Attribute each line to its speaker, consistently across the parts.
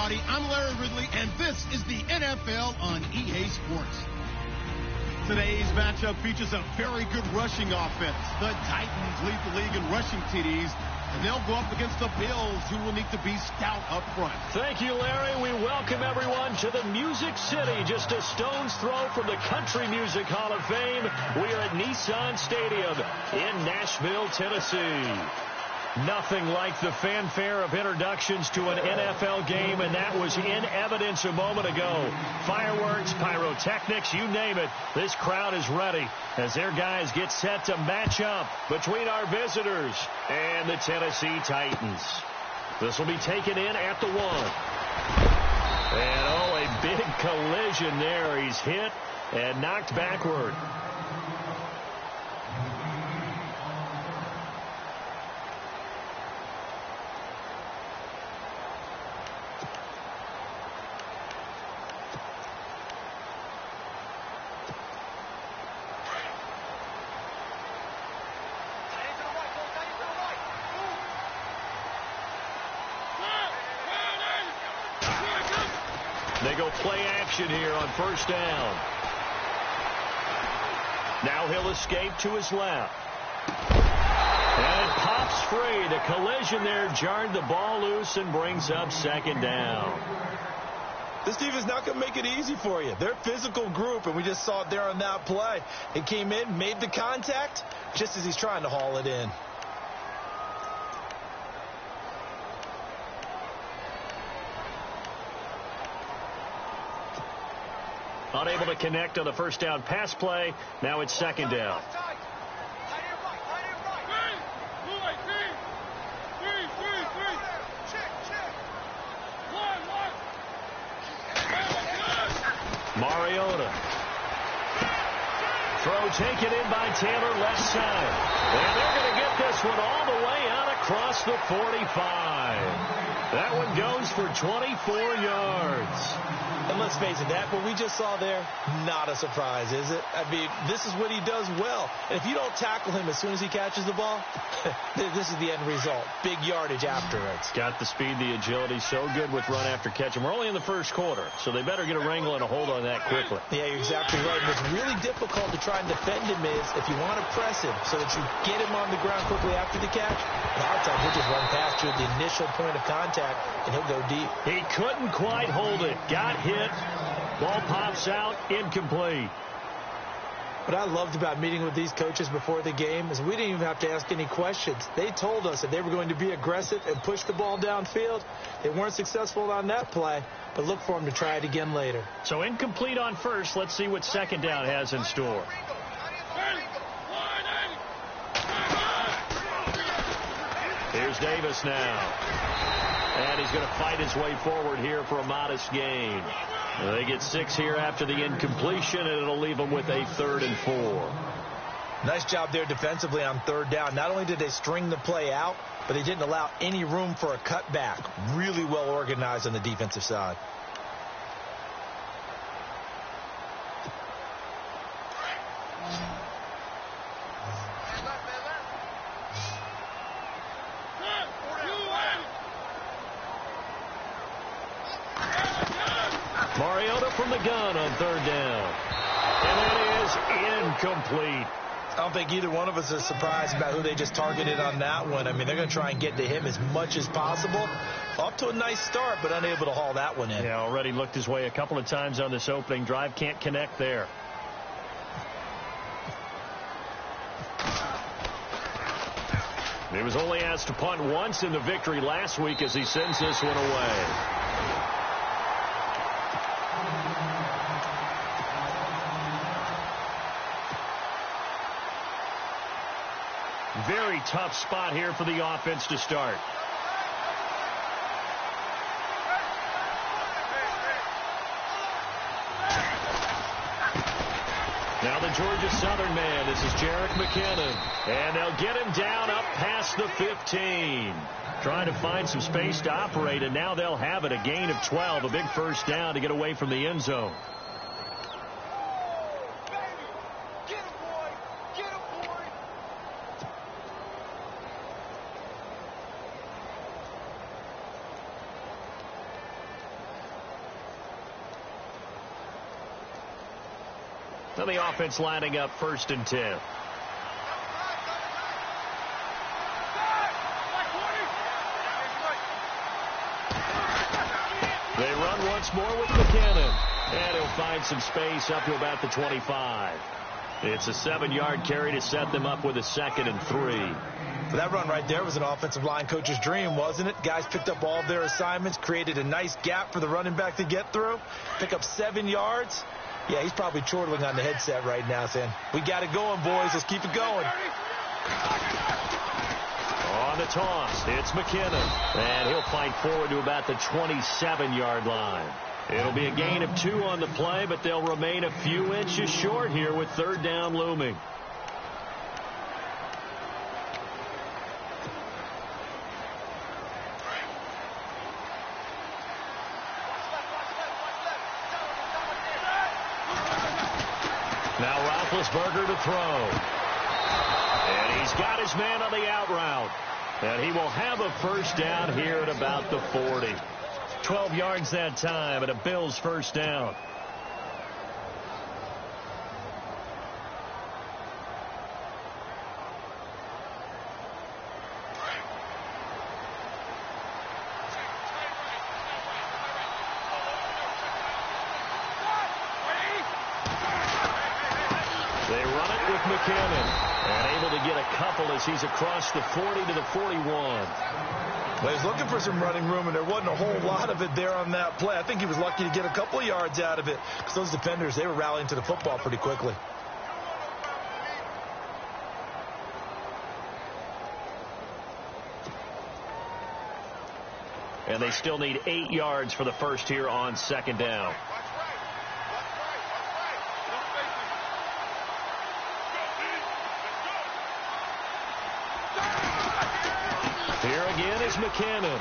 Speaker 1: everybody. I'm Larry Ridley, and this is the NFL on EA Sports. Today's matchup features a very good rushing offense. The Titans lead the league in rushing TDs, and they'll go up against the Bills, who will need to be stout up front.
Speaker 2: Thank you, Larry. We welcome everyone to the Music City, just a stone's throw from the Country Music Hall of Fame. We are at Nissan Stadium in Nashville, Tennessee. Nothing like the fanfare of introductions to an NFL game, and that was in evidence a moment ago. Fireworks, pyrotechnics, you name it. This crowd is ready as their guys get set to match up between our visitors and the Tennessee Titans. This will be taken in at the 1. And, oh, a big collision there. He's hit and knocked backward. They go play action here on first down. Now he'll escape to his left. And it pops free. The collision there jarred the ball loose and brings up second down.
Speaker 3: This defense not going to make it easy for you. They're a physical group, and we just saw it there on that play. It came in, made the contact, just as he's trying to haul it in.
Speaker 2: Unable to connect on the first down pass play. Now it's second down. Mariota. Throw taken in by Taylor, left side. And they're going to get this one all the way out across the 45. That one goes for 24 yards.
Speaker 3: And let's face it, that what we just saw there, not a surprise, is it? I mean, this is what he does well. And if you don't tackle him as soon as he catches the ball, this is the end result. Big yardage afterwards.
Speaker 2: Got the speed, the agility, so good with run after catch. And we're only in the first quarter, so they better get a wrangle and a hold on that quickly.
Speaker 3: Yeah, you're exactly right. And what's really difficult to try and defend him is if you want to press him so that you get him on the ground quickly after the catch, a lot of times he'll just run past you at the initial point of contact, and he'll go deep.
Speaker 2: He couldn't quite hold it. Got hit. Ball pops out, incomplete.
Speaker 3: What I loved about meeting with these coaches before the game is we didn't even have to ask any questions. They told us that they were going to be aggressive and push the ball downfield. They weren't successful on that play, but look for them to try it again later.
Speaker 2: So incomplete on first. Let's see what second down has in store. Here's Davis now. And he's going to fight his way forward here for a modest gain. They get 6 here after the incompletion, and it'll leave them with a 3rd and 4.
Speaker 3: Nice job there defensively on third down. Not only did they string the play out, but they didn't allow any room for a cutback. Really well organized on the defensive side.
Speaker 2: Mariota from the gun on third down. And it is incomplete.
Speaker 3: I don't think either one of us is surprised about who they just targeted on that one. I mean, they're going to try and get to him as much as possible. Off to a nice start, but unable to haul that one in.
Speaker 2: Yeah, already looked his way a couple of times on this opening drive. Can't connect there. He was only asked to punt once in the victory last week as he sends this one away. Very tough spot here for the offense to start. Now the Georgia Southern man. This is Jerick McKinnon. And they'll get him down up past the 15. Trying to find some space to operate, and now they'll have it. A gain of 12, a big first down to get away from the end zone. So the offense lining up 1st and 10. They run once more with McKinnon. And he'll find some space up to about the 25. It's a 7-yard carry to set them up with a 2nd and 3.
Speaker 3: That run right there was an offensive line coach's dream, wasn't it? Guys picked up all of their assignments, created a nice gap for the running back to get through, pick up 7 yards. Yeah, he's probably chortling on the headset right now saying, we got it going, boys. Let's keep it going.
Speaker 2: On the toss, it's McKinnon. And he'll fight forward to about the 27-yard line. It'll be a gain of 2 on the play, but they'll remain a few inches short here with 3rd down looming. Now Roethlisberger to throw. And he's got his man on the out route. And he will have a 1st down here at about the 40. 12 yards that time, and a Bills 1st down. They run it with McKinnon. And able to get a couple as he's across the 40 to the 41.
Speaker 3: Well, he's looking for some running room, and there wasn't a whole lot of it there on that play. I think he was lucky to get a couple of yards out of it because those defenders, they were rallying to the football pretty quickly.
Speaker 2: And they still need 8 yards for the first here on 2nd down. Here again is McKinnon.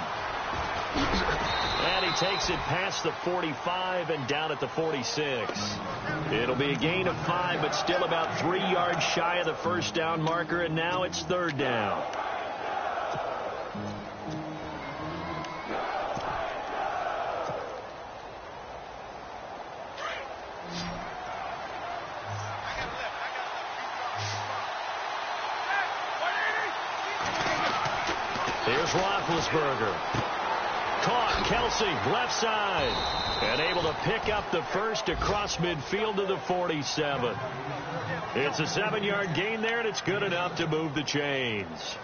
Speaker 2: And he takes it past the 45 and down at the 46. It'll be a gain of 5, but still about 3 yards shy of the 1st down marker, and now it's 3rd down. Here's Roethlisberger. Caught. Kelsey, left side. And able to pick up the 1st across midfield to the 47. It's a 7-yard gain there, and it's good enough to move the chains.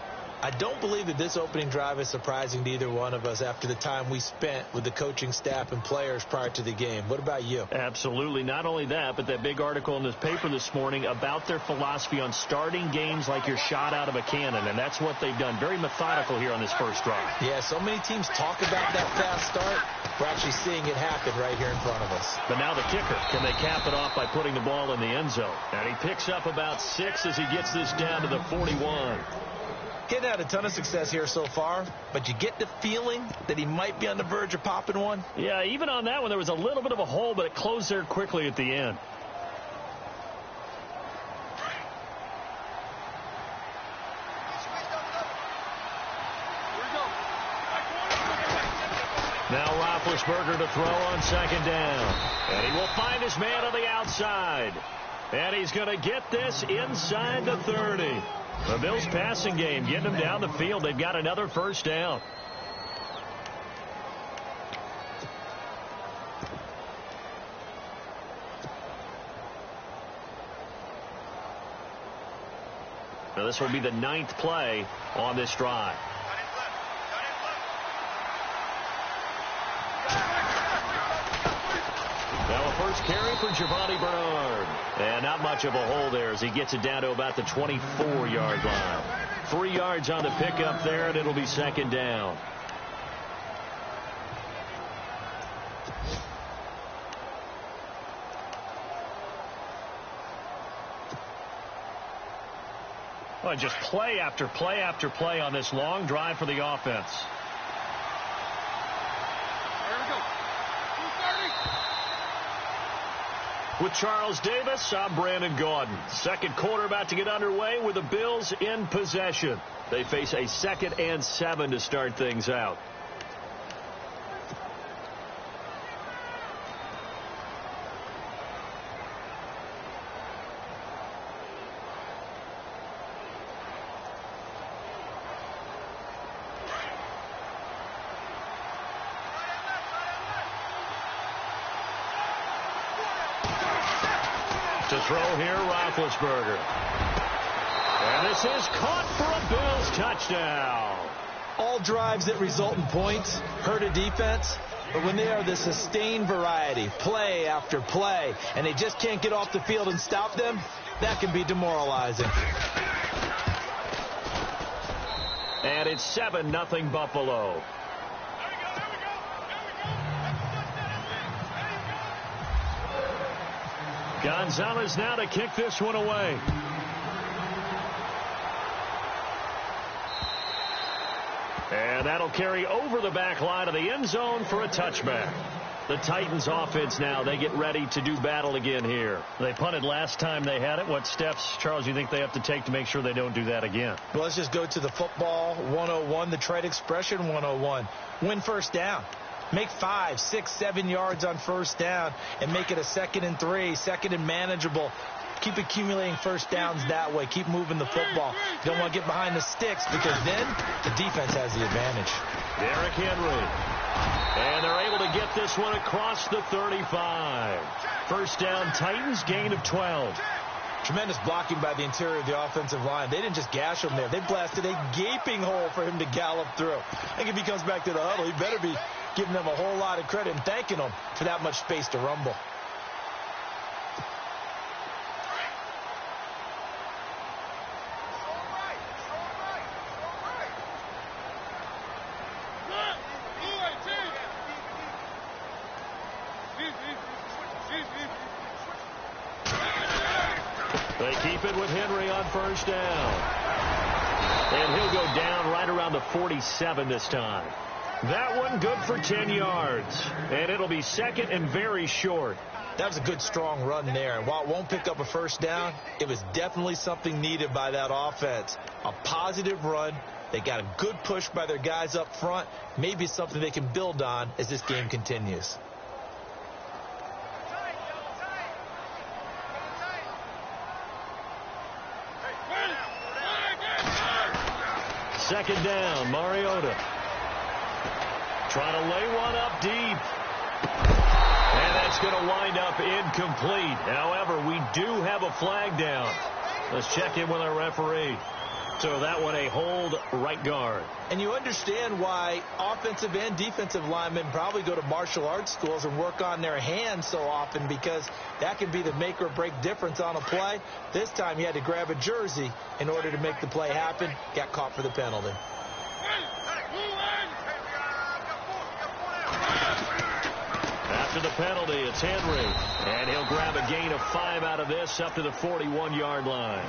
Speaker 3: I don't believe that this opening drive is surprising to either one of us after the time we spent with the coaching staff and players prior to the game. What about you?
Speaker 2: Absolutely. Not only that, but that big article in this paper this morning about their philosophy on starting games like you're shot out of a cannon, and that's what they've done. Very methodical here on this first drive.
Speaker 3: Yeah, so many teams talk about that fast start. We're actually seeing it happen right here in front of us.
Speaker 2: But now the kicker. Can they cap it off by putting the ball in the end zone? And he picks up about 6 as he gets this down to the 41.
Speaker 3: He's had a ton of success here so far, but you get the feeling that he might be on the verge of popping one.
Speaker 2: Yeah, even on that one, there was a little bit of a hole, but it closed there quickly at the end. Now Roethlisberger to throw on 2nd down. And he will find his man on the outside. And he's going to get this inside the 30. The Bills passing game getting them down the field. They've got another 1st down. Now this will be the 9th play on this drive. Now a first carry for Giovani Bernard. And not much of a hole there as he gets it down to about the 24-yard line. 3 yards on the pickup there, and it'll be 2nd down. Well, just play after play after play on this long drive for the offense. With Charles Davis, I'm Brandon Gaudin. Second quarter about to get underway with the Bills in possession. They face a 2nd and 7 to start things out. To throw here, Roethlisberger. And this is caught for a Bills touchdown.
Speaker 3: All drives that result in points hurt a defense, but when they are the sustained variety, play after play, and they just can't get off the field and stop them, that can be demoralizing.
Speaker 2: And it's 7-0 Buffalo. Gonzalez now to kick this one away. And that'll carry over the back line of the end zone for a touchback. The Titans offense now, they get ready to do battle again here. They punted last time they had it. What steps, Charles, you think they have to take to make sure they don't do that again?
Speaker 3: Well, let's just go to the football 101, the trade expression 101. Win first down. Make 5, 6, 7 yards on first down and make it a 2nd and 3, 2nd and manageable. Keep accumulating first downs that way. Keep moving the football. You don't want to get behind the sticks because then the defense has the advantage.
Speaker 2: Derrick Henry. And they're able to get this one across the 35. First down, Titans, gain of 12.
Speaker 3: Tremendous blocking by the interior of the offensive line. They didn't just gash him there. They blasted a gaping hole for him to gallop through. I think if he comes back to the huddle, he better be giving them a whole lot of credit and thanking them for that much space to rumble.
Speaker 2: They keep it with Henry on first down. And he'll go down right around the 47 this time. That one good for 10 yards. And it'll be 2nd and very short.
Speaker 3: That was a good, strong run there. And while it won't pick up a first down, it was definitely something needed by that offense. A positive run. They got a good push by their guys up front. Maybe something they can build on as this game continues.
Speaker 2: Second down, Mariota. Trying to lay one up deep. And that's going to wind up incomplete. However, we do have a flag down. Let's check in with our referee. So that one a hold right guard.
Speaker 3: And you understand why offensive and defensive linemen probably go to martial arts schools and work on their hands so often, because that can be the make or break difference on a play. This time he had to grab a jersey in order to make the play happen. Got caught for the penalty.
Speaker 2: After the penalty, it's Henry. And he'll grab a gain of 5 out of this up to the 41-yard line.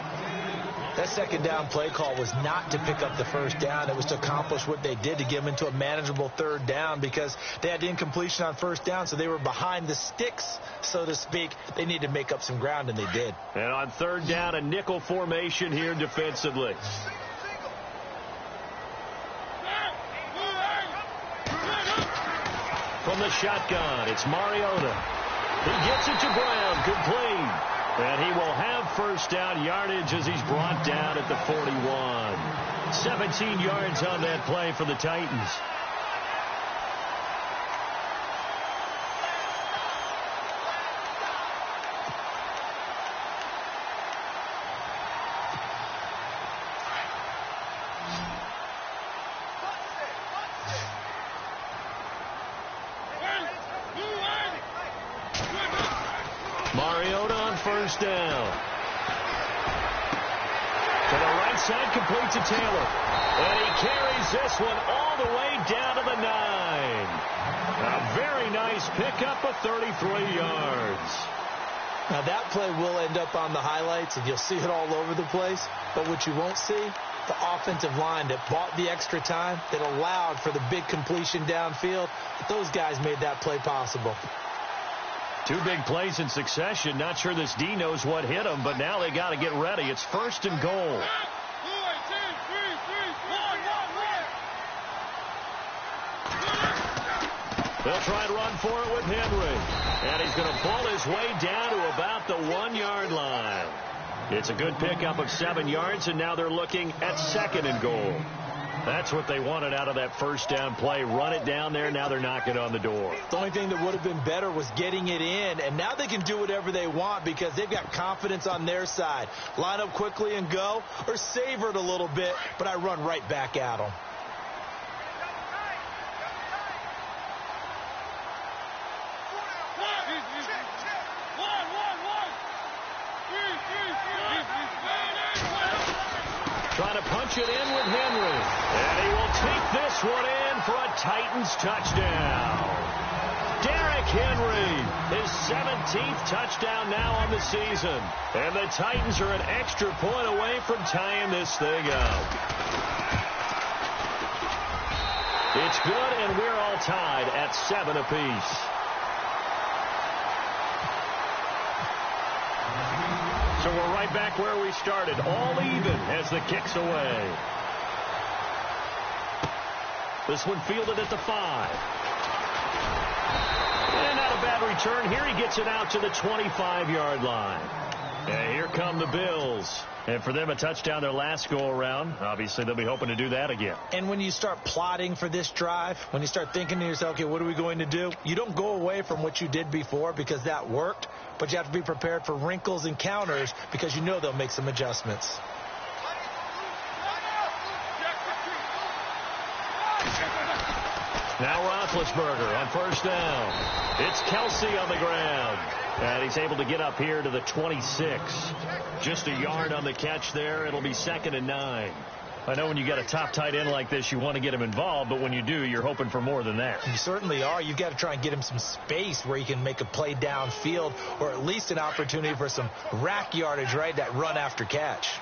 Speaker 3: That second down play call was not to pick up the first down. It was to accomplish what they did, to get them into a manageable third down, because they had incompletion on first down, so they were behind the sticks, so to speak. They needed to make up some ground, and they did.
Speaker 2: And on third down, a nickel formation here defensively. From the shotgun, it's Mariota. He gets it to Brown, complete. And he will have first down yardage as he's brought down at the 41. 17 yards on that play for the Titans. Mariota on first down. To the right side, complete to Taylor. And he carries this one all the way down to the 9. A very nice pickup of 33 yards.
Speaker 3: Now that play will end up on the highlights, and you'll see it all over the place. But what you won't see, the offensive line that bought the extra time, that allowed for the big completion downfield. Those guys made that play possible.
Speaker 2: 2 big plays in succession. Not sure this D knows what hit him, but now they got to get ready. It's first and goal. They'll try and run for it with Henry. And he's going to pull his way down to about the 1-yard line. It's a good pickup of 7 yards, and now they're looking at second and goal. That's what they wanted out of that first down play. Run it down there. Now they're knocking on the door.
Speaker 3: The only thing that would have been better was getting it in, and now they can do whatever they want because they've got confidence on their side. Line up quickly and go, or savor it a little bit, but I run right back at them.
Speaker 2: Trying to punch it in with Henry. And he will take this one in for a Titans touchdown. Derrick Henry, his 17th touchdown now on the season. And the Titans are an extra point away from tying this thing up. It's good, and we're all tied at 7 apiece. So we're right back where we started, all even as the kick's away. This one fielded at the 5. And not a bad return. Here he gets it out to the 25-yard line. And here come the Bills. And for them, a touchdown their last go-around. Obviously, they'll be hoping to do that again.
Speaker 3: And when you start plotting for this drive, when you start thinking to yourself, okay, what are we going to do? You don't go away from what you did before because that worked, but you have to be prepared for wrinkles and counters because you know they'll make some adjustments.
Speaker 2: Now Roethlisberger on first down. It's Kelce on the ground. And he's able to get up here to the 26. Just a yard on the catch there. It'll be 2nd and 9. I know when you got a top tight end like this, you want to get him involved, but when you do, you're hoping for more than that.
Speaker 3: You certainly are. You've got to try and get him some space where he can make a play downfield or at least an opportunity for some rack yardage, right? That run after catch.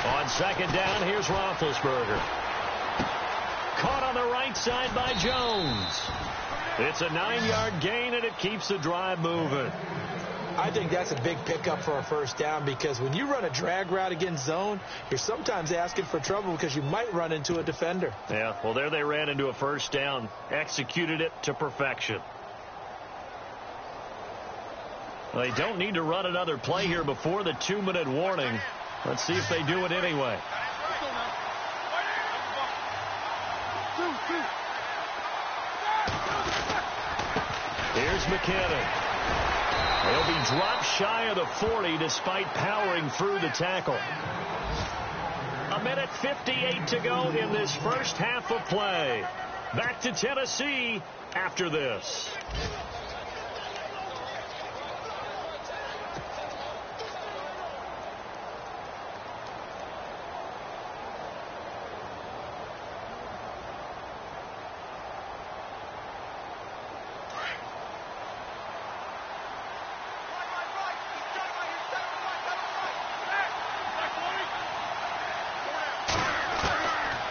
Speaker 2: On 2nd down, here's Roethlisberger. Caught on the right side by Jones. It's a 9-yard gain, and it keeps the drive moving.
Speaker 3: I think that's a big pickup for a first down because when you run a drag route against zone, you're sometimes asking for trouble because you might run into a defender.
Speaker 2: Yeah, well, there they ran into a first down. Executed it to perfection. Well, they don't need to run another play here before the 2-minute warning. Let's see if they do it anyway. Here's McKinnon. He'll be dropped shy of the 40 despite powering through the tackle. 1:58 to go in this first half of play. Back to Tennessee after this.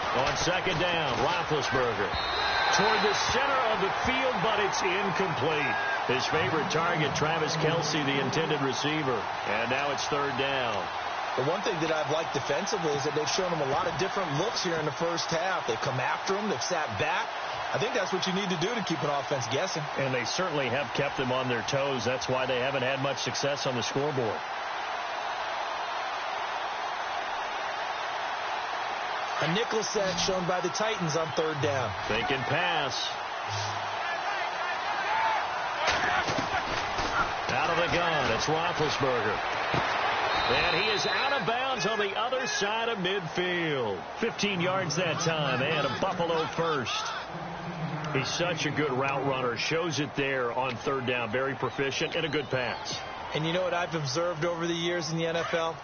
Speaker 2: On 2nd down, Roethlisberger toward the center of the field, but it's incomplete. His favorite target, Travis Kelce, the intended receiver. And now it's 3rd down.
Speaker 3: The one thing that I've liked defensively is that they've shown him a lot of different looks here in the first half. They've come after him. They've sat back. I think that's what you need to do to keep an offense guessing.
Speaker 2: And they certainly have kept them on their toes. That's why they haven't had much success on the scoreboard.
Speaker 3: A nickel set shown by the Titans on 3rd down.
Speaker 2: They can pass. Out of the gun, it's Roethlisberger. And he is out of bounds on the other side of midfield. 15 yards that time, and a Buffalo first. He's such a good route runner. Shows it there on 3rd down. Very proficient and a good pass.
Speaker 3: And you know what I've observed over the years in the NFL?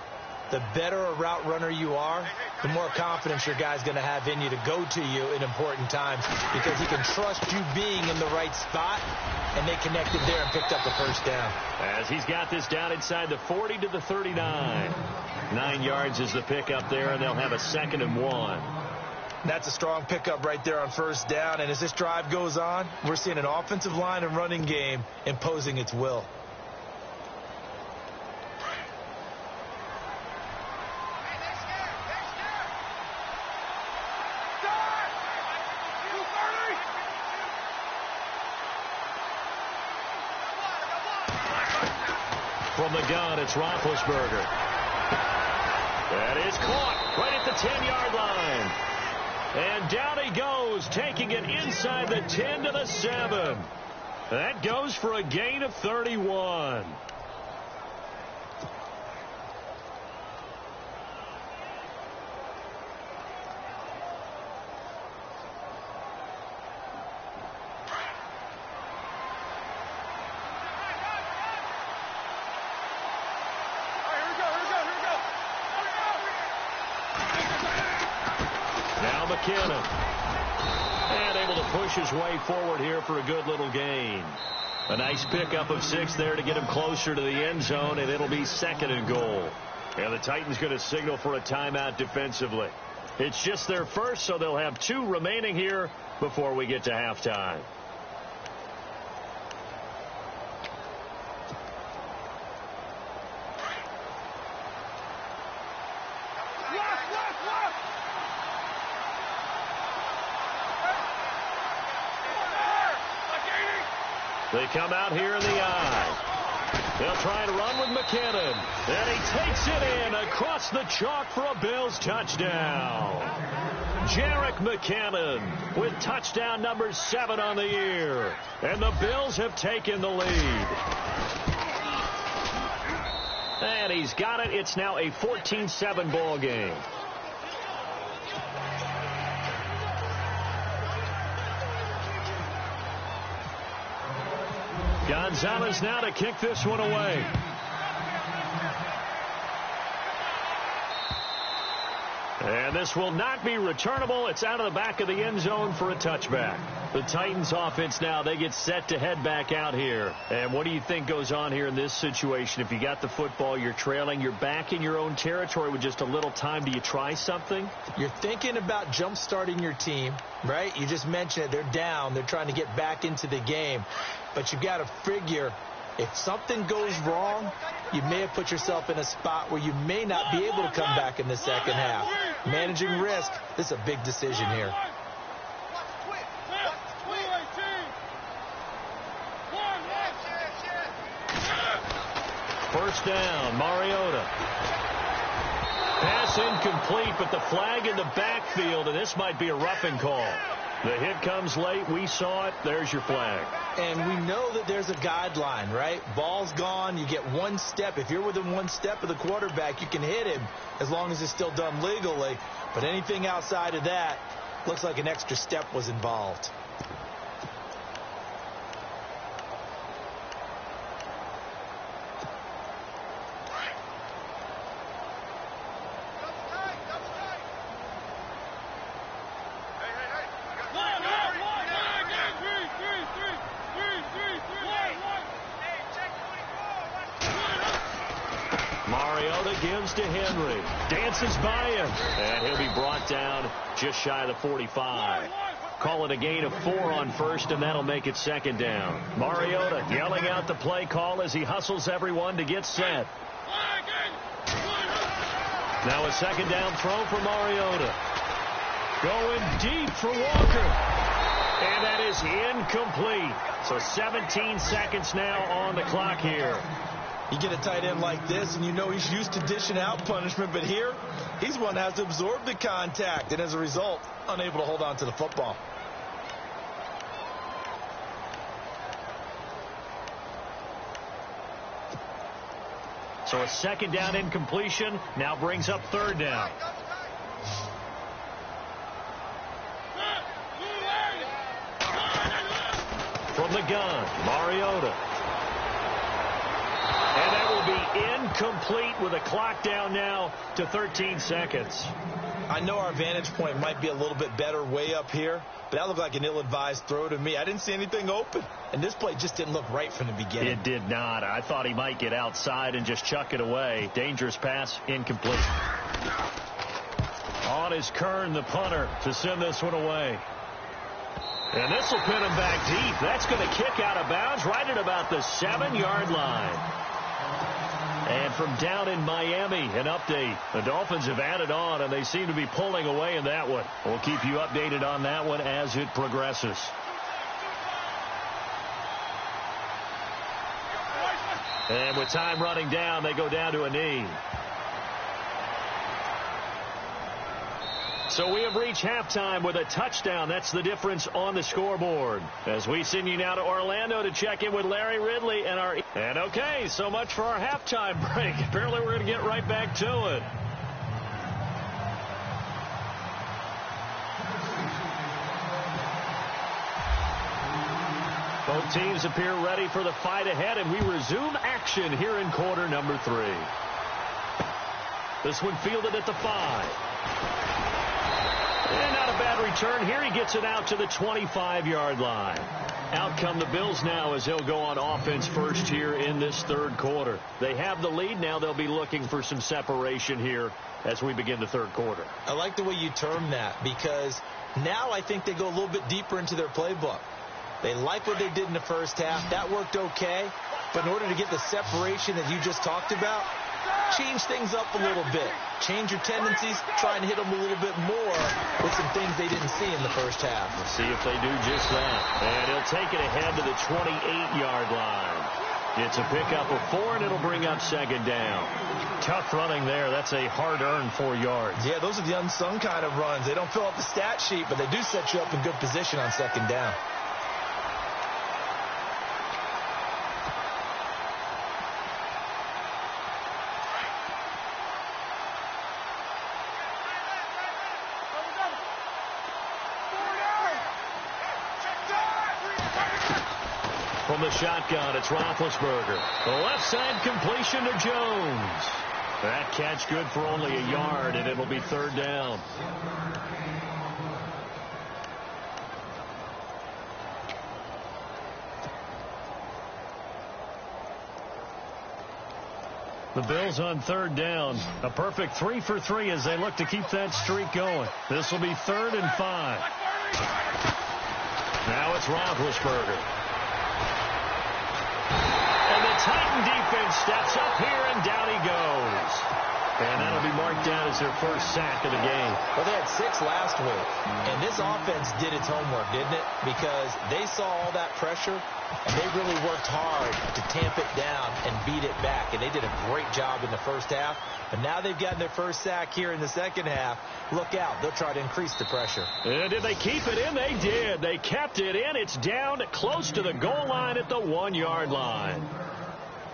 Speaker 3: The better a route runner you are, the more confidence your guy's going to have in you to go to you in important times because he can trust you being in the right spot, and they connected there and picked up the first down.
Speaker 2: As he's got this down inside the 40 to the 39. 9 yards is the pickup there, and they'll have a 2nd and 1.
Speaker 3: That's a strong pickup right there on 1st down, and as this drive goes on, we're seeing an offensive line and running game imposing its will.
Speaker 2: From the gun, it's Roethlisberger. That is caught right at the 10-yard line. And down he goes, taking it inside the 10 to the 7. That goes for a gain of 31. Now McKinnon. And able to push his way forward here for a good little gain. A nice pickup of 6 there to get him closer to the end zone, and it'll be 2nd and goal. And the Titans going to signal for a timeout defensively. It's just their first, so they'll have 2 remaining here before we get to halftime. They come out here in the eye. They'll try and run with McKinnon. And he takes it in across the chalk for a Bills touchdown. Jerick McKinnon with touchdown number 7 on the year. And the Bills have taken the lead. And he's got it. It's now a 14-7 ball game. Gonzalez now to kick this one away. And this will not be returnable. It's out of the back of the end zone for a touchback. The Titans offense now, they get set to head back out here. And what do you think goes on here in this situation? If you got the football, you're trailing, you're back in your own territory with just a little time. Do you try something?
Speaker 3: You're thinking about jump-starting your team, right? You just mentioned it. They're down. They're trying to get back into the game. But you've got to figure if something goes wrong, you may have put yourself in a spot where you may not be able to come back in the second half. Managing risk, this is a big decision here.
Speaker 2: First down, Mariota. Pass incomplete, but the flag in the backfield, and this might be a roughing call. The hit comes late. We saw it. There's your flag.
Speaker 3: And we know that there's a guideline, right? Ball's gone. You get one step. If you're within one step of the quarterback, you can hit him as long as it's still done legally. But anything outside of that looks like an extra step was involved.
Speaker 2: Gives to Henry. Dances by him. And he'll be brought down just shy of the 45. Call it a gain of 4 on first, and that'll make it 2nd down. Mariota yelling out the play call as he hustles everyone to get set. Now a 2nd down throw for Mariota. Going deep for Walker. And that is incomplete. So 17 seconds now on the clock here.
Speaker 3: You get a tight end like this, and you know he's used to dishing out punishment, but here, he's one that has to absorb the contact, and as a result, unable to hold on to the football.
Speaker 2: So a 2nd down incompletion now brings up 3rd down. From the gun, Mariota. And that will be incomplete with a clock down now to 13 seconds.
Speaker 3: I know our vantage point might be a little bit better way up here, but that looked like an ill-advised throw to me. I didn't see anything open, and this play just didn't look right from the beginning.
Speaker 2: It did not. I thought he might get outside and just chuck it away. Dangerous pass, incomplete. On is Kern, the punter, to send this one away. And this will pin him back deep. That's going to kick out of bounds right at about the 7-yard line. And from down in Miami, an update. The Dolphins have added on, and they seem to be pulling away in that one. We'll keep you updated on that one as it progresses. And with time running down, they go down to a knee. So we have reached halftime with a touchdown. That's the difference on the scoreboard. As we send you now to Orlando to check in with Larry Ridley and our... And okay, so much for our halftime break. Apparently we're going to get right back to it. Both teams appear ready for the fight ahead, and we resume action here in quarter number 3. This one fielded at the 5. And not a bad return here. He gets it out to the 25-yard line. Out come the Bills now as they'll go on offense first here in this third quarter. They have the lead. Now they'll be looking for some separation here as we begin the third quarter.
Speaker 3: I like the way you term that, because now I think they go a little bit deeper into their playbook. They like what they did in the first half. That worked okay. But in order to get the separation that you just talked about, change things up a little bit. Change your tendencies. Try and hit them a little bit more with some things they didn't see in the first half.
Speaker 2: We'll see if they do just that. And he'll take it ahead to the 28-yard line. It's a pickup of 4, and it'll bring up second down. Tough running there. That's a hard-earned 4 yards.
Speaker 3: Yeah, those are the unsung kind of runs. They don't fill up the stat sheet, but they do set you up in good position on second down.
Speaker 2: From the shotgun, it's Roethlisberger. The left side completion to Jones. That catch good for only a yard, and it'll be third down. The Bills on third down. A perfect 3 for 3 as they look to keep that streak going. This will be 3rd and 5. Now it's Roethlisberger. And the Titan defense steps up here, and down he goes. And that'll be marked down as their first sack of the game.
Speaker 3: Well, they had 6 last week, and this offense did its homework, didn't it? Because they saw all that pressure, and they really worked hard to tamp it down and beat it back. And they did a great job in the first half. But now they've gotten their first sack here in the second half. Look out. They'll try to increase the pressure.
Speaker 2: And did they keep it in? They did. They kept it in. It's down close to the goal line at the 1-yard line.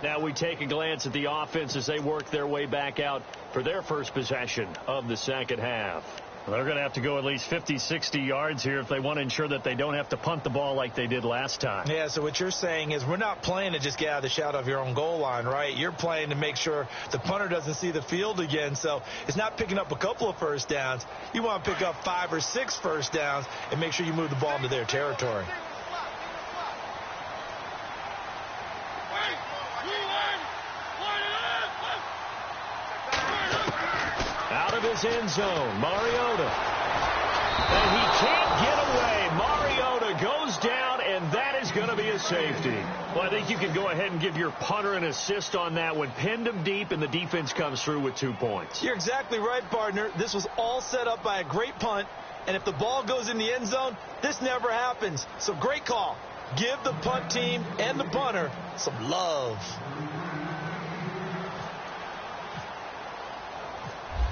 Speaker 2: Now we take a glance at the offense as they work their way back out for their first possession of the second half. Well, they're going to have to go at least 50, 60 yards here if they want to ensure that they don't have to punt the ball like they did last time.
Speaker 3: Yeah, so what you're saying is we're not playing to just get out of the shadow of your own goal line, right? You're playing to make sure the punter doesn't see the field again. So it's not picking up a couple of first downs. You want to pick up 5 or 6 first downs and make sure you move the ball into their territory.
Speaker 2: Out of his end zone, Mariota. And he can't get away. Mariota goes down, and that is going to be a safety. Well, I think you can go ahead and give your punter an assist on that one. Pinned him deep, and the defense comes through with 2 points.
Speaker 3: You're exactly right, partner. This was all set up by a great punt, and if the ball goes in the end zone, this never happens. So great call. Give the punt team and the punter some love.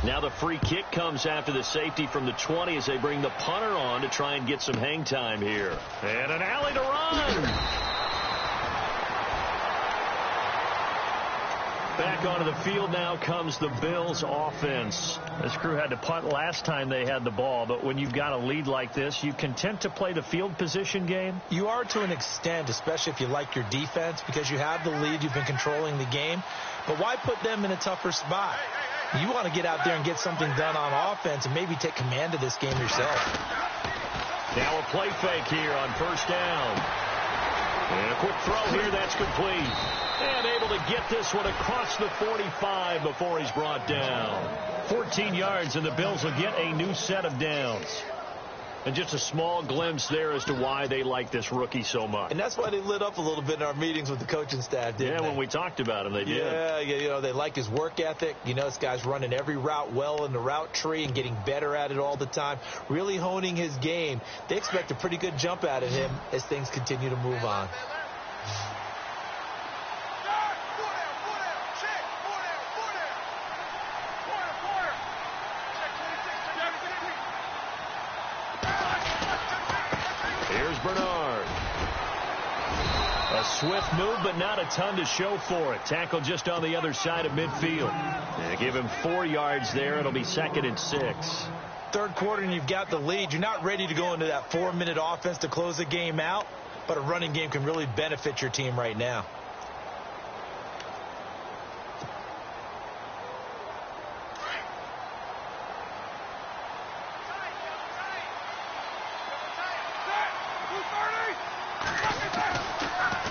Speaker 2: Now the free kick comes after the safety from the 20 as they bring the punter on to try and get some hang time here. And an alley to run. Back onto the field now comes the Bills offense. This crew had to punt last time they had the ball, but when you've got a lead like this, you content to play the field position game?
Speaker 3: You are to an extent, especially if you like your defense, because you have the lead, you've been controlling the game. But why put them in a tougher spot? You want to get out there and get something done on offense and maybe take command of this game yourself.
Speaker 2: Now a play fake here on first down. And a quick throw here, that's complete. And able to get this one across the 45 before he's brought down. 14 yards, and the Bills will get a new set of downs. And just a small glimpse there as to why they like this rookie so much.
Speaker 3: And that's why they lit up a little bit in our meetings with the coaching staff, didn't they?
Speaker 2: Yeah, when we talked about him, they did.
Speaker 3: Yeah, you know, they like his work ethic. You know, this guy's running every route well in the route tree and getting better at it all the time, really honing his game. They expect a pretty good jump out of him as things continue to move on.
Speaker 2: Bernard. A swift move, but not a ton to show for it. Tackle just on the other side of midfield. They give him 4 yards there. It'll be 2nd and 6.
Speaker 3: Third quarter and you've got the lead. You're not ready to go into that 4-minute offense to close the game out, but a running game can really benefit your team right now.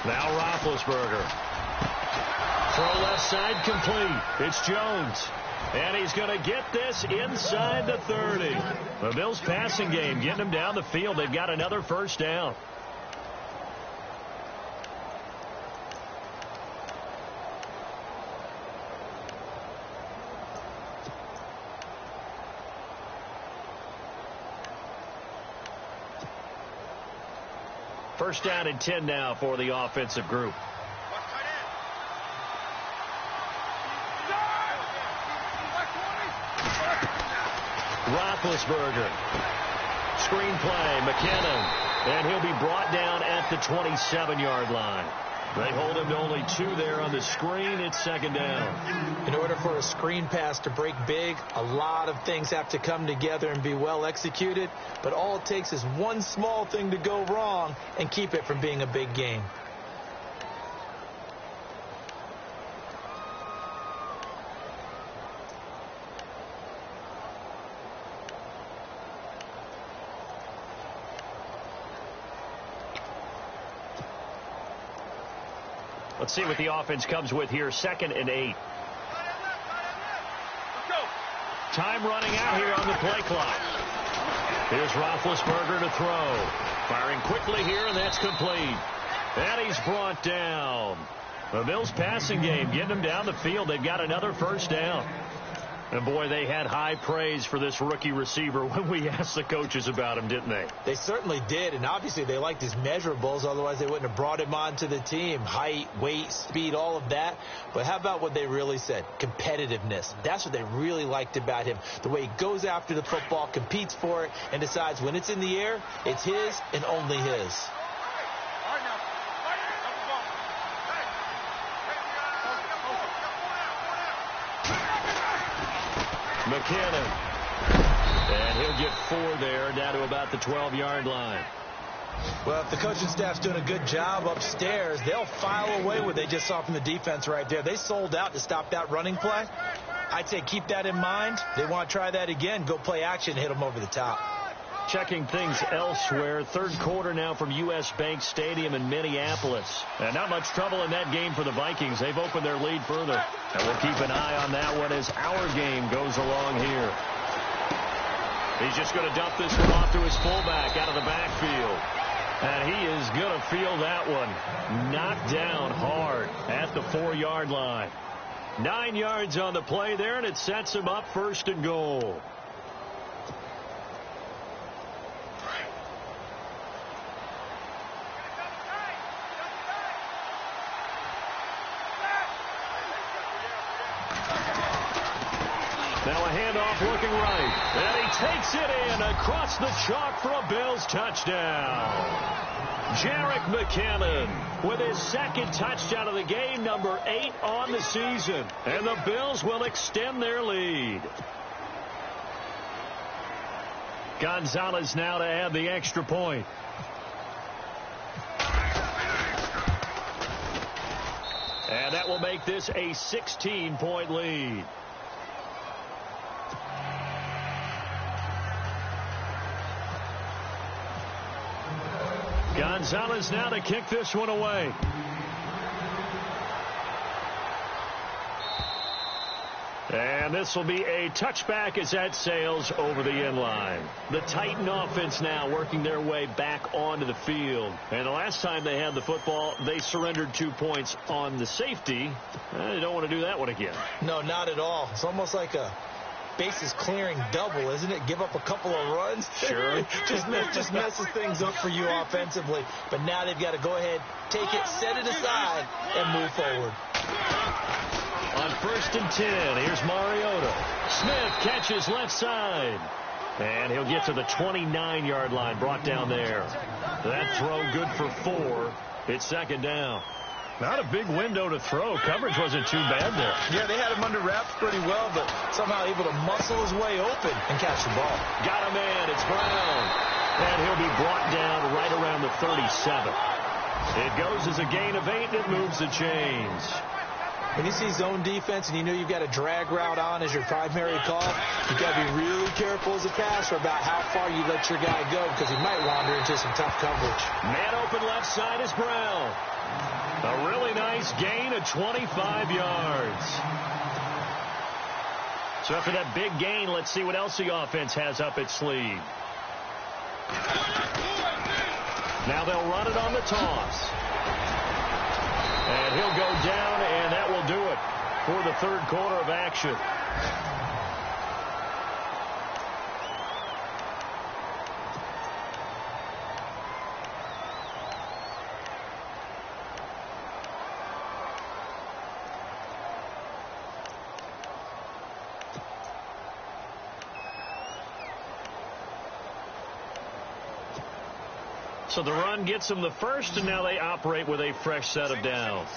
Speaker 2: Now Roethlisberger. Throw left side complete. It's Jones. And he's going to get this inside the 30. The Bills passing game getting them down the field. They've got another first down. First down and 10 now for the offensive group. Roethlisberger. Screen play, McKinnon. And he'll be brought down at the 27-yard line. They hold him to only 2 there on the screen. It's 2nd down.
Speaker 3: In order for a screen pass to break big, a lot of things have to come together and be well executed. But all it takes is one small thing to go wrong and keep it from being a big game.
Speaker 2: Let's see what the offense comes with here. 2nd and 8. Time running out here on the play clock. Here's Roethlisberger to throw. Firing quickly here, and that's complete. And he's brought down. The Bills passing game getting them down the field. They've got another first down. And, boy, they had high praise for this rookie receiver when we asked the coaches about him, didn't they?
Speaker 3: They certainly did, and obviously they liked his measurables. Otherwise, they wouldn't have brought him onto the team. Height, weight, speed, all of that. But how about what they really said? Competitiveness. That's what they really liked about him. The way he goes after the football, competes for it, and decides when it's in the air, it's his and only his.
Speaker 2: McKinnon. And he'll get 4 there, down to about the 12-yard line.
Speaker 3: Well, if the coaching staff's doing a good job upstairs, they'll file away what they just saw from the defense right there. They sold out to stop that running play. I'd say keep that in mind. They want to try that again. Go play action, hit them over the top.
Speaker 2: Checking things elsewhere. Third quarter now from U.S. Bank Stadium in Minneapolis. And not much trouble in that game for the Vikings. They've opened their lead further. And we'll keep an eye on that one as our game goes along here. He's just going to dump this one off to his fullback out of the backfield. And he is going to feel that one knocked down hard at the 4-yard line. 9 yards on the play there, and it sets him up 1st and goal. Now a handoff looking right. And he takes it in across the chalk for a Bills touchdown. Jerick McKinnon with his 2nd touchdown of the game, number 8 on the season. And the Bills will extend their lead. Gonzalez now to add the extra point. And that will make this a 16-point lead. Gonzalez now to kick this one away. And this will be a touchback as that sails over the end line. The Titan offense now working their way back onto the field. And the last time they had the football, they surrendered 2 points on the safety. They don't want to do that one again.
Speaker 3: No, not at all. It's almost like a bases clearing double, isn't it? Give up a couple of runs.
Speaker 2: Sure.
Speaker 3: just messes things up for you offensively. But now they've got to go ahead, take it, set it aside, and move forward.
Speaker 2: On 1st and 10, here's Mariota. Smith catches left side. And he'll get to the 29-yard line, brought down there. That throw good for 4. It's second down. Not a big window to throw. Coverage wasn't too bad there.
Speaker 3: Yeah, they had him under wraps pretty well, but somehow able to muscle his way open and catch the ball.
Speaker 2: Got a man. It's Brown. And he'll be brought down right around the 37. It goes as a gain of 8, and it moves the chains.
Speaker 3: When you see zone defense and you know you've got a drag route on as your primary call, you've got to be really careful as a passer about how far you let your guy go because he might wander into some tough coverage.
Speaker 2: Man open left side is Brown. A really nice gain of 25 yards. So after that big gain, let's see what else the offense has up its sleeve. Now they'll run it on the toss. And he'll go down, and that will do it for the third quarter of action. So the run gets them the first, and now they operate with a fresh set of downs.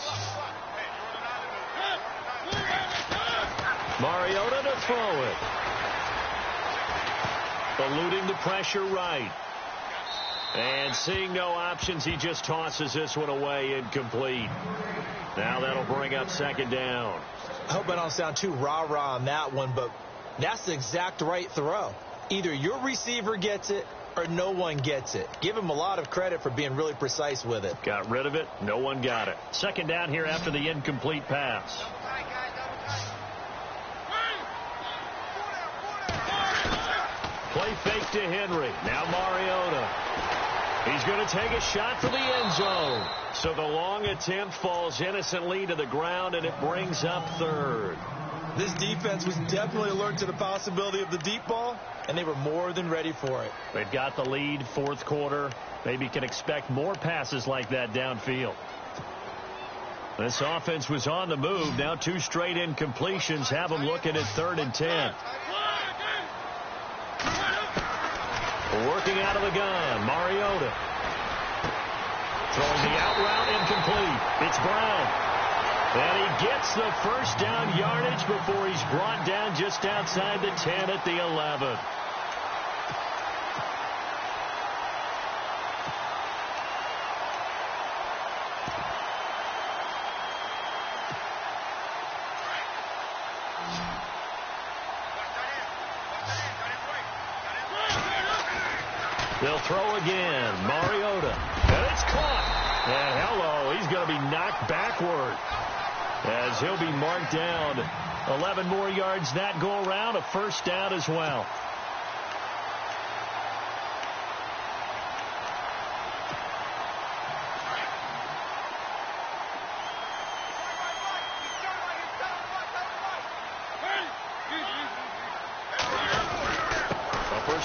Speaker 2: Mariota to throw it. Eluding the pressure right. And seeing no options, he just tosses this one away, incomplete. Now that'll bring up second down.
Speaker 3: I hope I don't sound too rah-rah on that one, but that's the exact right throw. Either your receiver gets it or no one gets it. Give him a lot of credit for being really precise with it.
Speaker 2: Got rid of it. No one got it. Second down here after the incomplete pass. Play fake to Henry. Now Mariota. He's going to take a shot for the end zone. So the long attempt falls innocently to the ground, and it brings up third.
Speaker 3: This defense was definitely alert to the possibility of the deep ball, and they were more than ready for it.
Speaker 2: They've got the lead, fourth quarter. Maybe can expect more passes like that downfield. This offense was on the move. Now 2 straight incompletions have them looking at 3rd and 10. Working out of the gun, Mariota. Throwing the out route, incomplete. It's Brown. And he gets the first down yardage before he's brought down just outside the 10 at the 11. They'll throw again. Mariota. And it's caught. And hello, he's going to be knocked backward as he'll be marked down. 11 more yards that go around. A first down as well.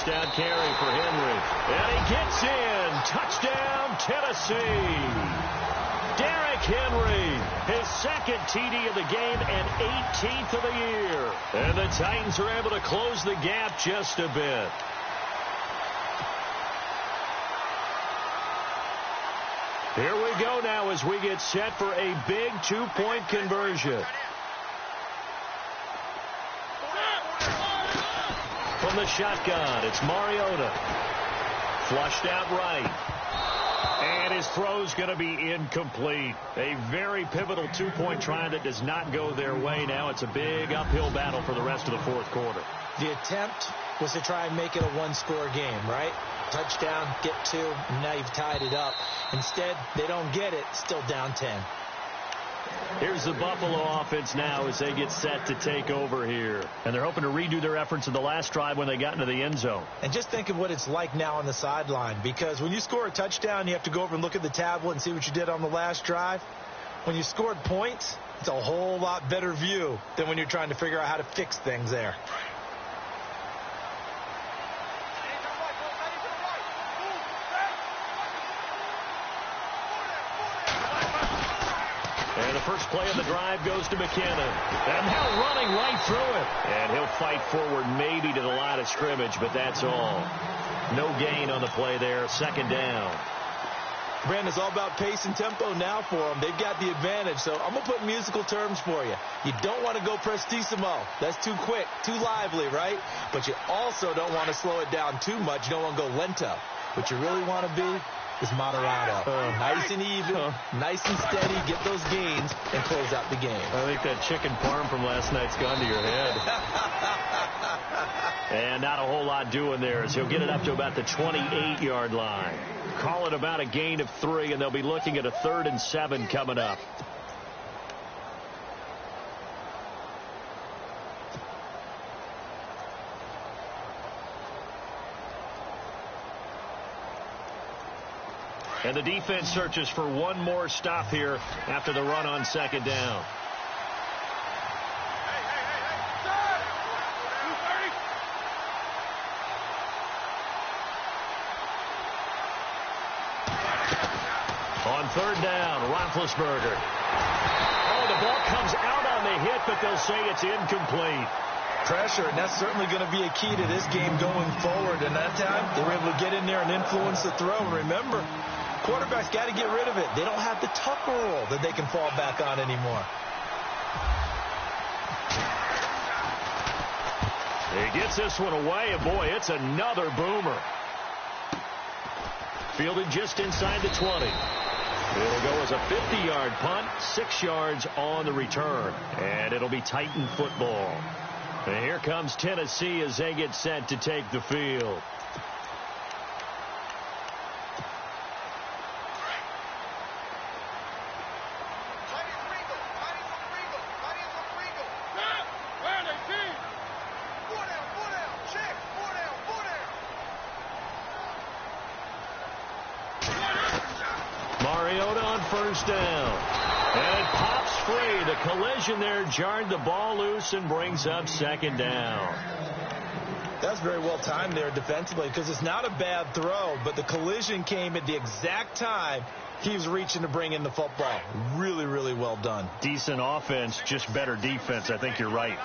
Speaker 2: Down carry for Henry. And he gets in. Touchdown, Tennessee. Derrick Henry, his second TD of the game and 18th of the year. And the Titans are able to close the gap just a bit. Here we go now as we get set for a big 2-point conversion. From the shotgun, it's Mariota. Flushed out right. And his throw's going to be incomplete. A very pivotal 2-point try that does not go their way. Now it's a big uphill battle for the rest of the fourth quarter.
Speaker 3: The attempt was to try and make it a 1-score game, right? Touchdown, get 2, and now you've tied it up. Instead, they don't get it, still down 10.
Speaker 2: Here's the Buffalo offense now as they get set to take over here. And they're hoping to redo their efforts in the last drive when they got into the end zone.
Speaker 3: And just think of what it's like now on the sideline, because when you score a touchdown, you have to go over and look at the tablet and see what you did on the last drive. When you scored points, it's a whole lot better view than when you're trying to figure out how to fix things there.
Speaker 2: And the first play of the drive goes to McKinnon. And now running right through it. And he'll fight forward maybe to the line of scrimmage, but that's all. No gain on the play there. Second down.
Speaker 3: Brandon, it's all about pace and tempo now for them. They've got the advantage, so I'm going to put musical terms for you. You don't want to go prestissimo. That's too quick, too lively, right? But you also don't want to slow it down too much. You don't want to go lento. What you really want to be is moderato. Nice and even, nice and steady, get those gains, and close out the game.
Speaker 2: I think that chicken parm from last night's gone to your head. And not a whole lot doing there as he'll get it up to about the 28-yard line. Call it about a gain of 3, and they'll be looking at a 3rd and 7 coming up. And the defense searches for one more stop here after the run on second down. On third down, Roethlisberger. Oh, the ball comes out on the hit, but they'll say it's incomplete.
Speaker 3: Pressure, and that's certainly going to be a key to this game going forward. And that time, they were able to get in there and influence the throw. And remember, quarterbacks got to get rid of it. They don't have the Tucker rule that they can fall back on anymore.
Speaker 2: He gets this one away, and boy, it's another boomer. Fielded just inside the 20. It'll go as a 50-yard punt, 6 yards on the return. And it'll be Titan football. And here comes Tennessee as they get set to take the field. Mariota on first down. And it pops free. The collision there jarred the ball loose and brings up second down.
Speaker 3: That's very well timed there defensively because it's not a bad throw, but the collision came at the exact time he was reaching to bring in the football. Really, really well done.
Speaker 2: Decent offense, just better defense. I think you're right.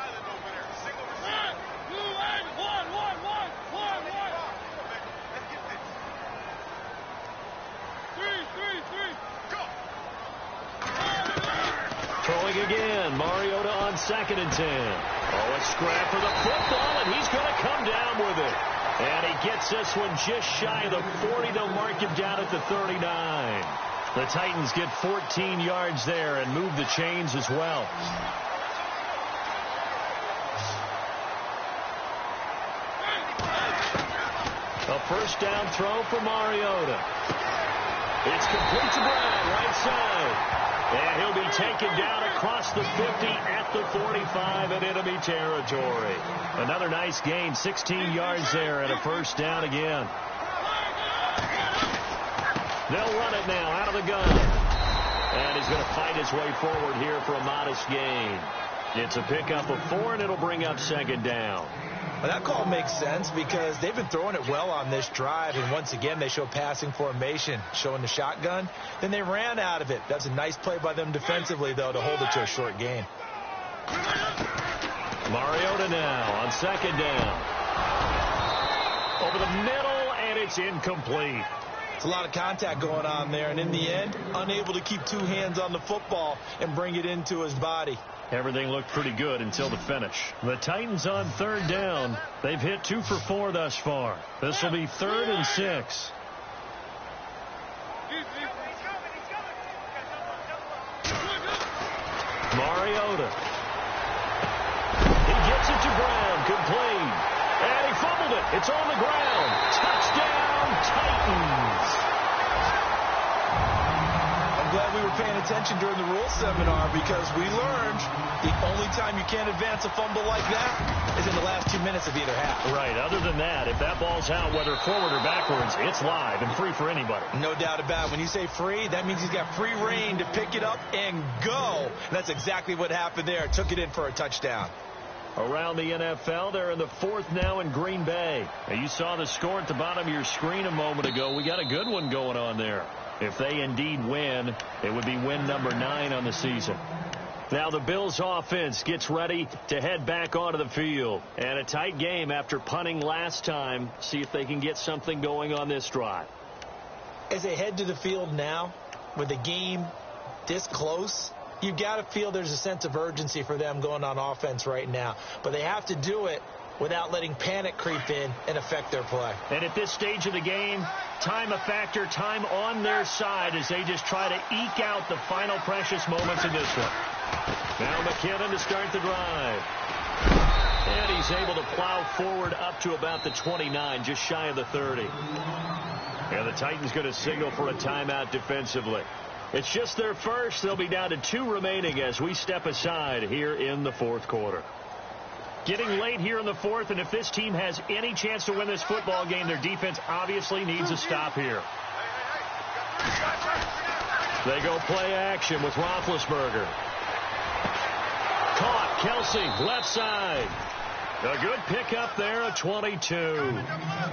Speaker 2: Throwing again, Mariota on 2nd and 10. Oh, a scrap for the football, and he's going to come down with it. And he gets this one just shy of the 40. They'll mark him down at the 39. The Titans get 14 yards there and move the chains as well. A first down throw for Mariota. It's complete to Brown, right side. And he'll be taken down across the 50 at the 45 in enemy territory. Another nice gain, 16 yards there and a first down again. They'll run it now out of the gun. And he's going to fight his way forward here for a modest gain. It's a pickup of 4, and it'll bring up second down.
Speaker 3: Well, that call makes sense because they've been throwing it well on this drive, and once again they show passing formation, showing the shotgun. Then they ran out of it. That's a nice play by them defensively, though, to hold it to a short gain.
Speaker 2: Mariota now on second down. Over the middle, and it's incomplete.
Speaker 3: It's a lot of contact going on there, and in the end, unable to keep 2 hands on the football and bring it into his body.
Speaker 2: Everything looked pretty good until the finish. The Titans on third down. They've hit 2 for 4 thus far. This will be 3rd and 6. Mariota. He gets it to Brown, complete. And he fumbled it. It's on the ground. Touchdown, Titans.
Speaker 3: Glad we were paying attention during the rules seminar because we learned the only time you can't advance a fumble like that is in the last 2 minutes of either half.
Speaker 2: Right. Other than that, if that ball's out, whether forward or backwards, it's live and free for anybody.
Speaker 3: No doubt about it. When you say free, that means he's got free reign to pick it up and go. And that's exactly what happened there. Took it in for a touchdown.
Speaker 2: Around the NFL, they're in the 4th now in Green Bay. Now, you saw the score at the bottom of your screen a moment ago. We got a good one going on there. If they indeed win, it would be win number 9 on the season. Now the Bills offense gets ready to head back onto the field. And a tight game after punting last time. See if they can get something going on this drive.
Speaker 3: As they head to the field now, with the game this close, you've got to feel there's a sense of urgency for them going on offense right now. But they have to do it without letting panic creep in and affect their play.
Speaker 2: And at this stage of the game, time a factor, time on their side as they just try to eke out the final precious moments in this one. Now McKinnon to start the drive. And he's able to plow forward up to about the 29, just shy of the 30. And the Titans going to signal for a timeout defensively. It's just their first. They'll be down to 2 remaining as we step aside here in the fourth quarter. Getting late here in the fourth, and if this team has any chance to win this football game, their defense obviously needs a stop here. They go play action with Roethlisberger. Caught, Kelsey, left side. A good pickup there at 22.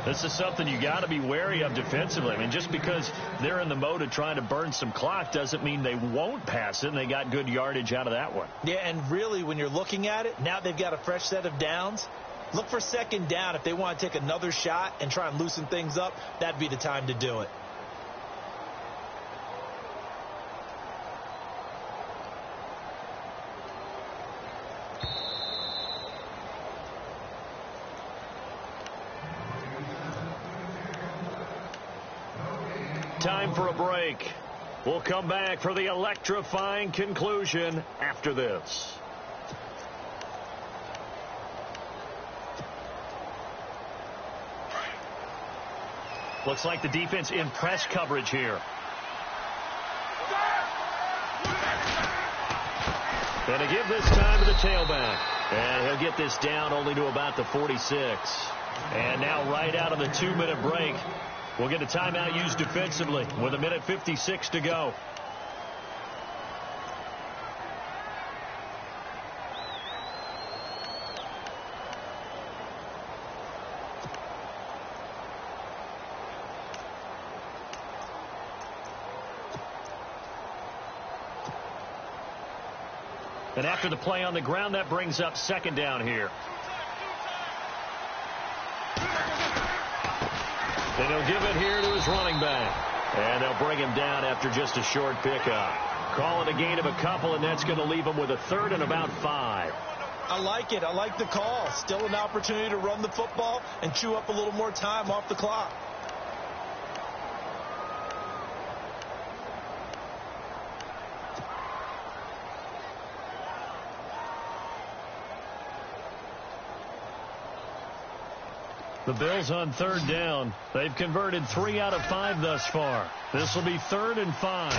Speaker 2: This is something you got to be wary of defensively. I mean, just because they're in the mode of trying to burn some clock doesn't mean they won't pass it, and they got good yardage out of that one.
Speaker 3: Yeah, and really, when you're looking at it, now they've got a fresh set of downs. Look for second down. If they want to take another shot and try and loosen things up, that'd be the time to do it.
Speaker 2: Time for a break. We'll come back for the electrifying conclusion after this. Looks like the defense in press coverage here. And to give this time to the tailback. And he'll get this down only to about the 46. And now right out of the 2-minute break, we'll get a timeout used defensively with 1:56 to go. And after the play on the ground, that brings up second down here. And he'll give it here to his running back. And they'll bring him down after just a short pickup. Call it a gain of a couple, and that's going to leave him with a third and about 5.
Speaker 3: I like it. I like the call. Still an opportunity to run the football and chew up a little more time off the clock.
Speaker 2: The Bills on third down. They've converted 3 out of 5 thus far. This will be 3rd and 5.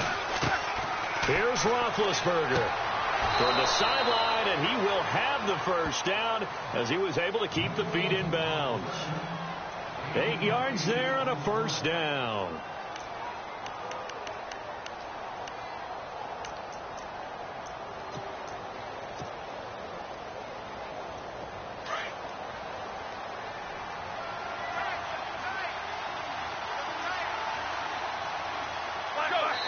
Speaker 2: Here's Roethlisberger from the sideline, and he will have the first down as he was able to keep the feet in bounds. 8 yards there and a first down.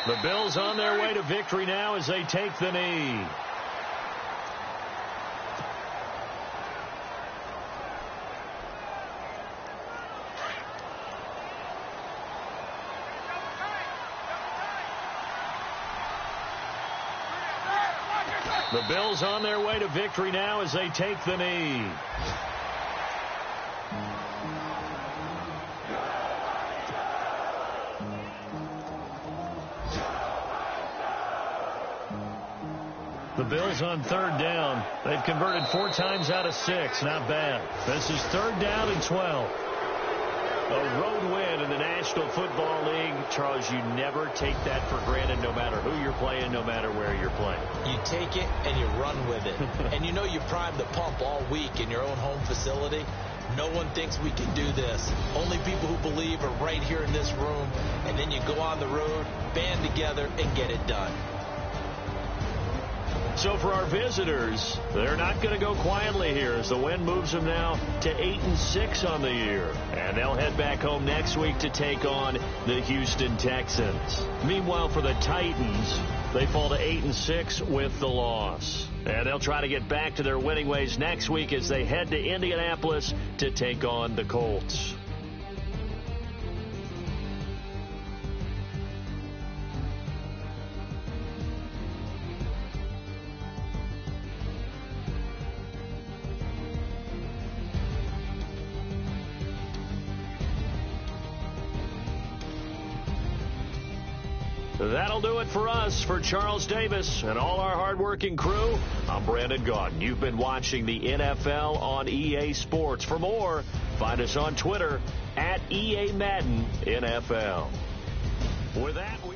Speaker 2: The Bills on their way to victory now as they take the knee. The Bills on their way to victory now as they take the knee. The Bills on third down. They've converted 4 times out of 6. Not bad. This is 3rd down and 12. A road win in the National Football League. Charles, you never take that for granted no matter who you're playing, no matter where you're playing.
Speaker 3: You take it and you run with it. And you know you primed the pump all week in your own home facility. No one thinks we can do this. Only people who believe are right here in this room. And then you go on the road, band together, and get it done.
Speaker 2: So for our visitors, they're not going to go quietly here as the win moves them now to 8-6 on the year. And they'll head back home next week to take on the Houston Texans. Meanwhile, for the Titans, they fall to 8-6 with the loss. And they'll try to get back to their winning ways next week as they head to Indianapolis to take on the Colts. That'll do it for us. For Charles Davis and all our hardworking crew, I'm Brandon Gaudin. You've been watching the NFL on EA Sports. For more, find us on Twitter at EA Madden NFL. With that, we